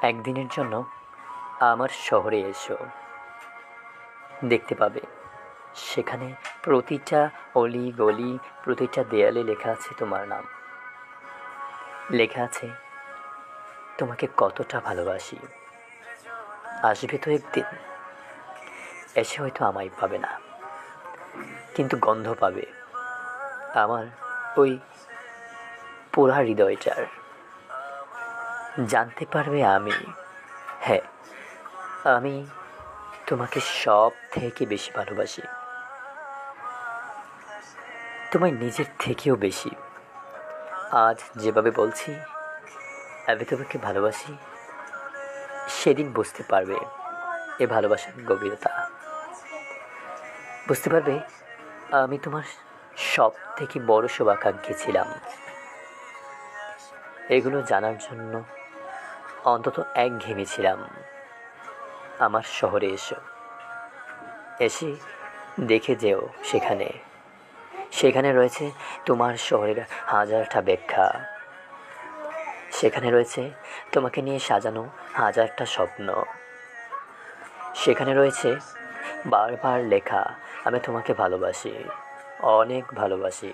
একদিনের জন্য আমার শহরে এসো, দেখতে পাবে সেখানে প্রতিটা অলি গলি, প্রতিটা দেয়ালে লেখা আছে তোমার নাম। লেখা আছে তোমাকে কতটা ভালোবাসি। আসবে তো একদিন, এসে হয়তো আমায় পাবে না, কিন্তু গন্ধ পাবে আমার ওই পোড়া হৃদয়টার। জানতে পারবে হ্যাঁ, আমি তোমাকে সব থেকে বেশি ভালোবাসি, তোমায় নিজের থেকেও বেশি। আজ যেভাবে বলছি আমি তোমাকে ভালোবাসি, সেদিন বুঝতে পারবে এ ভালোবাসার গভীরতা। বুঝতে পারবে আমি তোমার সব থেকে বড় শুভাকাঙ্ক্ষী ছিলাম। এগুলো জানার জন্য অন্তত একঘেয়েমি ছিলাম। আমার শহরে এসে দেখে যেও সেখানে। সেখানে রয়েছে তোমার শহরের হাজারটা ব্যাখ্যা। সেখানে রয়েছে তোমাকে নিয়ে সাজানো হাজারটা স্বপ্ন। সেখানে রয়েছে বারবার লেখা আমি তোমাকে ভালোবাসি, অনেক ভালোবাসি।